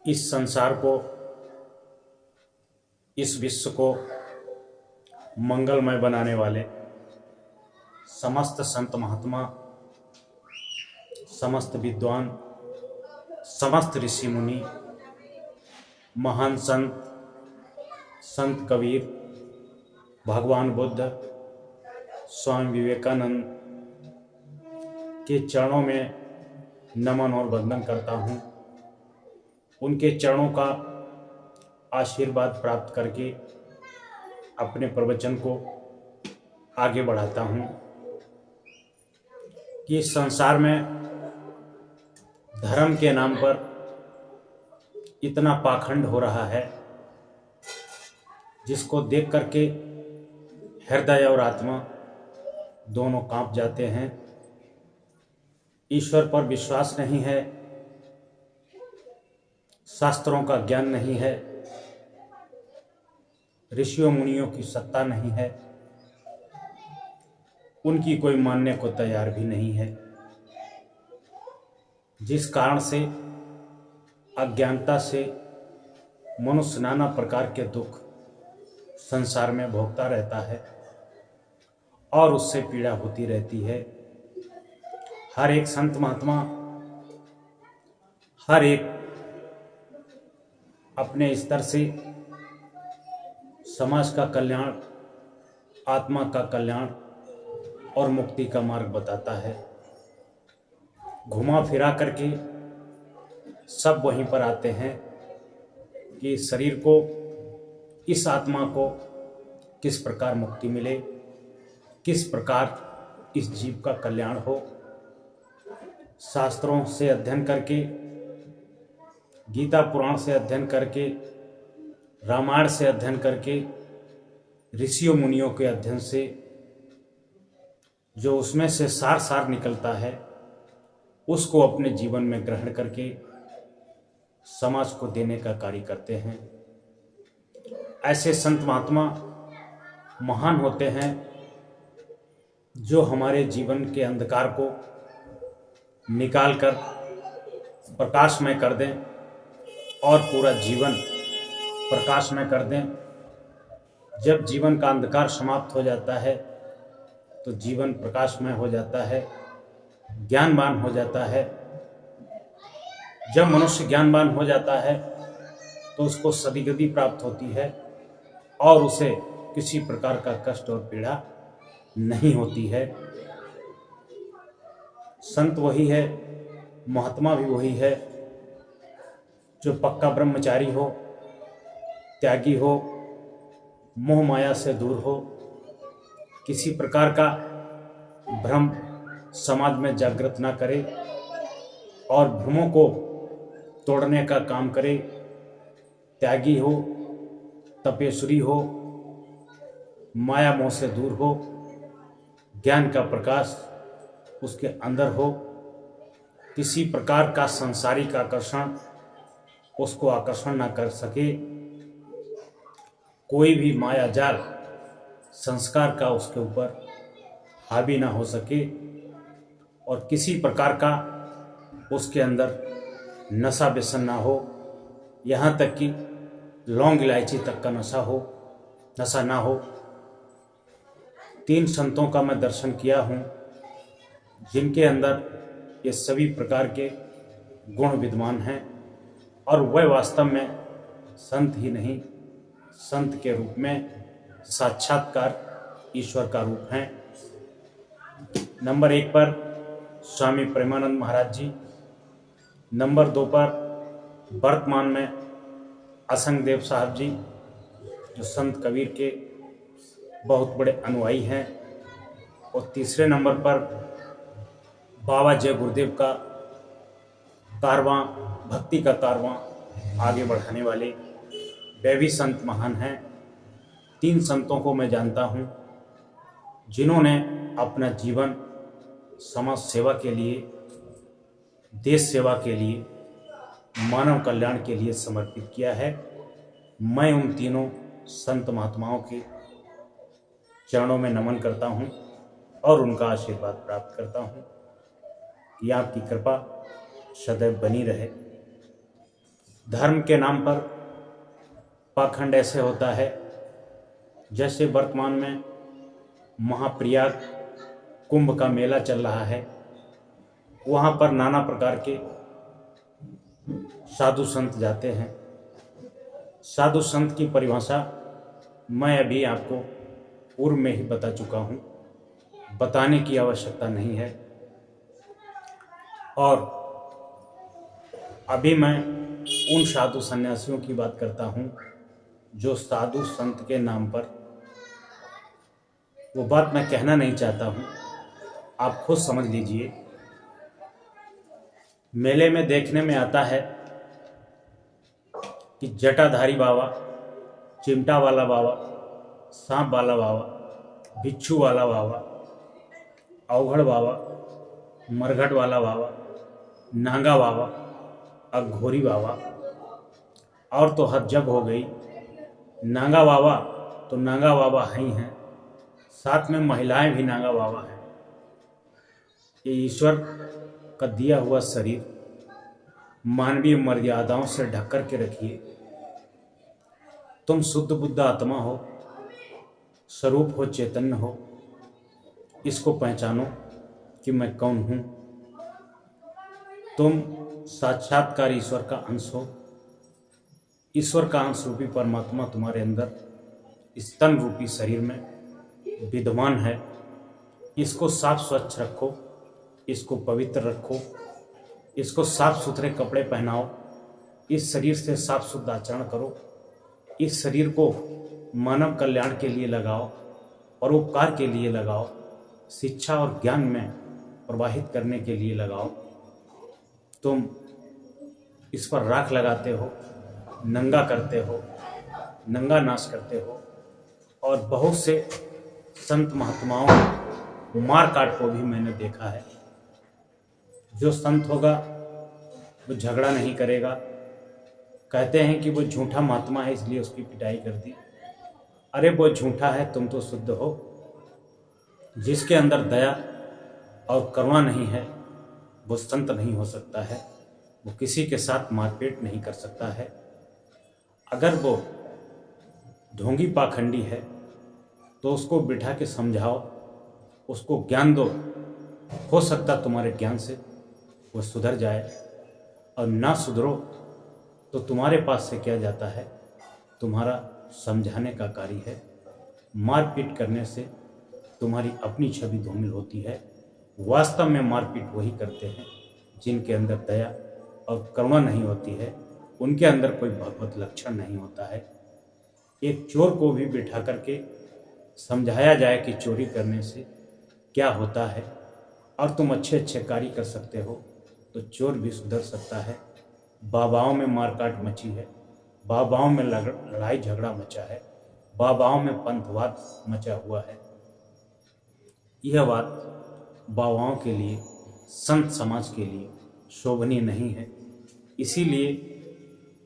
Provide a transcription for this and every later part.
इस संसार को, इस विश्व को मंगलमय बनाने वाले समस्त संत महात्मा, समस्त विद्वान, समस्त ऋषि मुनि, महान संत, संत कबीर, भगवान बुद्ध, स्वामी विवेकानंद के चरणों में नमन और वंदन करता हूँ। उनके चरणों का आशीर्वाद प्राप्त करके अपने प्रवचन को आगे बढ़ाता हूँ कि इस संसार में धर्म के नाम पर इतना पाखंड हो रहा है जिसको देख करके हृदय और आत्मा दोनों कांप जाते हैं। ईश्वर पर विश्वास नहीं है, शास्त्रों का ज्ञान नहीं है, ऋषियों मुनियों की सत्ता नहीं है, उनकी कोई मानने को तैयार भी नहीं है, जिस कारण से अज्ञानता से मनुष्य नाना प्रकार के दुख संसार में भोगता रहता है और उससे पीड़ा होती रहती है। हर एक संत महात्मा, हर एक अपने स्तर से समाज का कल्याण, आत्मा का कल्याण और मुक्ति का मार्ग बताता है। घुमा फिरा करके सब वहीं पर आते हैं कि इस शरीर को, इस आत्मा को किस प्रकार मुक्ति मिले, किस प्रकार इस जीव का कल्याण हो। शास्त्रों से अध्ययन करके, गीता पुराण से अध्ययन करके, रामायण से अध्ययन करके, ऋषियों मुनियों के अध्ययन से जो उसमें से सार सार निकलता है उसको अपने जीवन में ग्रहण करके समाज को देने का कार्य करते हैं। ऐसे संत महात्मा महान होते हैं जो हमारे जीवन के अंधकार को निकालकर प्रकाशमय कर दें और पूरा जीवन प्रकाशमय कर दें। जब जीवन का अंधकार समाप्त हो जाता है तो जीवन प्रकाशमय हो जाता है, ज्ञानवान हो जाता है। जब मनुष्य ज्ञानवान हो जाता है तो उसको सद्गति प्राप्त होती है और उसे किसी प्रकार का कष्ट और पीड़ा नहीं होती है। संत वही है, महात्मा भी वही है जो पक्का ब्रह्मचारी हो, त्यागी हो, मोह माया से दूर हो, किसी प्रकार का भ्रम समाज में जागृत ना करे और भ्रमों को तोड़ने का काम करे। त्यागी हो, तपेश्वरी हो, माया मोह से दूर हो, ज्ञान का प्रकाश उसके अंदर हो, किसी प्रकार का सांसारिक आकर्षण उसको आकर्षण ना कर सके, कोई भी माया जाल संस्कार का उसके ऊपर हावी ना हो सके और किसी प्रकार का उसके अंदर नशा व्यसन ना हो, यहाँ तक कि लौंग इलायची तक का नशा ना हो। 3 संतों का मैं दर्शन किया हूँ जिनके अंदर ये सभी प्रकार के गुण विद्यमान हैं और वह वास्तव में संत ही नहीं, संत के रूप में साक्षात्कार ईश्वर का रूप हैं। नंबर 1 पर स्वामी प्रेमानंद महाराज जी, नंबर 2 पर वर्तमान में असंग देव साहब जी जो संत कबीर के बहुत बड़े अनुयायी हैं, और तीसरे नंबर पर बाबा जय गुरुदेव का कारवां, भक्ति का कारवां आगे बढ़ाने वाले वे भी संत महान हैं। 3 संतों को मैं जानता हूँ जिन्होंने अपना जीवन समाज सेवा के लिए, देश सेवा के लिए, मानव कल्याण के लिए समर्पित किया है। मैं उन तीनों संत महात्माओं के चरणों में नमन करता हूँ और उनका आशीर्वाद प्राप्त करता हूँ कि आपकी कृपा सदैव बनी रहे। धर्म के नाम पर पाखंड ऐसे होता है जैसे वर्तमान में महाप्रयाग कुंभ का मेला चल रहा है। वहाँ पर नाना प्रकार के साधु संत जाते हैं। साधु संत की परिभाषा मैं अभी आपको पूर्व में ही बता चुका हूँ, बताने की आवश्यकता नहीं है। और अभी मैं उन साधु सन्यासियों की बात करता हूँ जो साधु संत के नाम पर, वो बात मैं कहना नहीं चाहता हूँ, आप खुद समझ लीजिए। मेले में देखने में आता है कि जटाधारी बाबा, चिमटा वाला बाबा, सांप वाला बाबा, बिच्छू वाला बाबा, अवघड़ बाबा, मरघट वाला बाबा, नांगा बाबा, अघोरी बाबा, और तो हद जग हो गई। नांगा बाबा तो नांगा बाबा ही हैं, साथ में महिलाएं भी नांगा बाबा हैं। ये ईश्वर का दिया हुआ शरीर मानवीय मर्यादाओं से ढक कर के रखिए। तुम शुद्ध बुद्ध आत्मा हो, स्वरूप हो, चैतन्य हो, इसको पहचानो कि मैं कौन हूँ। तुम साक्षात्कार ईश्वर का अंश हो। ईश्वर का अंश रूपी परमात्मा तुम्हारे अंदर इस तन रूपी शरीर में विद्यमान है। इसको साफ स्वच्छ रखो, इसको पवित्र रखो, इसको साफ सुथरे कपड़े पहनाओ, इस शरीर से साफ शुद्ध आचरण करो, इस शरीर को मानव कल्याण के लिए लगाओ, परोपकार के लिए लगाओ, शिक्षा और ज्ञान में प्रवाहित करने के लिए लगाओ। तुम इस पर राख लगाते हो, नंगा करते हो, नंगा नाश करते हो, और बहुत से संत महात्माओं मार काट को भी मैंने देखा है। जो संत होगा वो झगड़ा नहीं करेगा, कहते हैं कि वो झूठा महात्मा है इसलिए उसकी पिटाई कर दी। अरे वो झूठा है, तुम तो शुद्ध हो। जिसके अंदर दया और करुणा नहीं है वो संत नहीं हो सकता है, वो किसी के साथ मारपीट नहीं कर सकता है। अगर वो ढोंगी पाखंडी है तो उसको बिठा के समझाओ, उसको ज्ञान दो, हो सकता तुम्हारे ज्ञान से वो सुधर जाए। और ना सुधरो तो तुम्हारे पास से क्या जाता है, तुम्हारा समझाने का कार्य है। मारपीट करने से तुम्हारी अपनी छवि धूमिल होती है। वास्तव में मारपीट वही करते हैं जिनके अंदर दया और करुणा नहीं होती है, उनके अंदर कोई भगवत लक्षण नहीं होता है। एक चोर को भी बिठा करके समझाया जाए कि चोरी करने से क्या होता है और तुम अच्छे अच्छे कार्य कर सकते हो, तो चोर भी सुधर सकता है। बाबाओं में मारकाट मची है, बाबाओं में लड़ाई झगड़ा मचा है, बाबाओं में पंथवाद मचा हुआ है। यह बात बाबाओं के लिए, संत समाज के लिए शोभनीय नहीं है। इसीलिए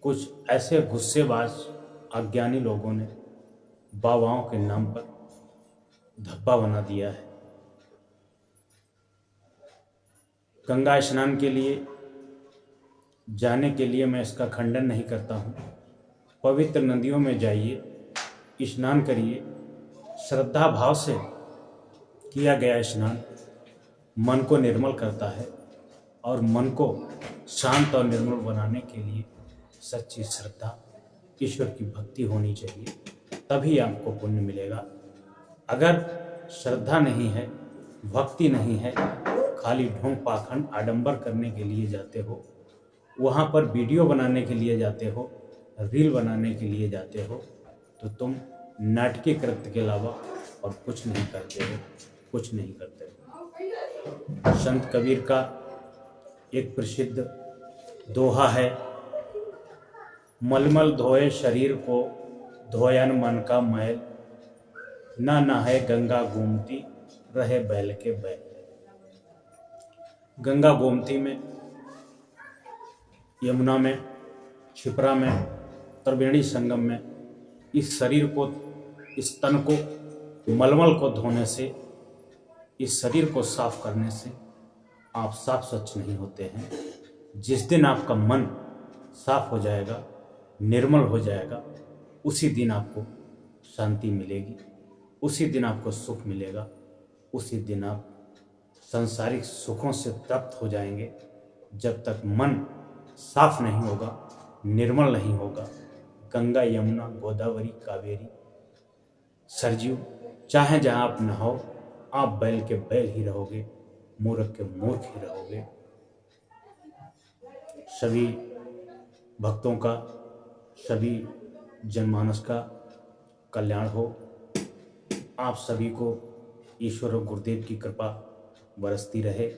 कुछ ऐसे गुस्सेबाज अज्ञानी लोगों ने बाबाओं के नाम पर धब्बा बना दिया है। गंगा स्नान के लिए जाने के लिए मैं इसका खंडन नहीं करता हूँ। पवित्र नदियों में जाइए, स्नान करिए। श्रद्धा भाव से किया गया स्नान मन को निर्मल करता है, और मन को शांत और निर्मल बनाने के लिए सच्ची श्रद्धा, ईश्वर की भक्ति होनी चाहिए, तभी आपको पुण्य मिलेगा। अगर श्रद्धा नहीं है, भक्ति नहीं है, खाली ढोंग पाखंड आडंबर करने के लिए जाते हो, वहाँ पर वीडियो बनाने के लिए जाते हो, रील बनाने के लिए जाते हो, तो तुम नाटकीय कृत्य के अलावा और कुछ नहीं करते हो, कुछ नहीं करते हो। संत कबीर का एक प्रसिद्ध दोहा है, मलमल धोए शरीर को, धोयन मन का मैल, ना नहाए गंगा गोमती, रहे बैल के बैल। गंगा गोमती में, यमुना में, क्षिप्रा में, त्रिवेणी संगम में इस शरीर को, इस तन को, मलमल को धोने से, इस शरीर को साफ करने से आप साफ स्वच्छ नहीं होते हैं। जिस दिन आपका मन साफ हो जाएगा, निर्मल हो जाएगा, उसी दिन आपको शांति मिलेगी, उसी दिन आपको सुख मिलेगा, उसी दिन आप सांसारिक सुखों से तृप्त हो जाएंगे। जब तक मन साफ नहीं होगा, निर्मल नहीं होगा, गंगा यमुना गोदावरी कावेरी सरजू चाहे जहाँ आप नहाओ, आप बैल के बैल ही रहोगे, मूर्ख के मूर्ख ही रहोगे। सभी भक्तों का, सभी जनमानस का कल्याण हो। आप सभी को ईश्वर और गुरुदेव की कृपा बरसती रहे।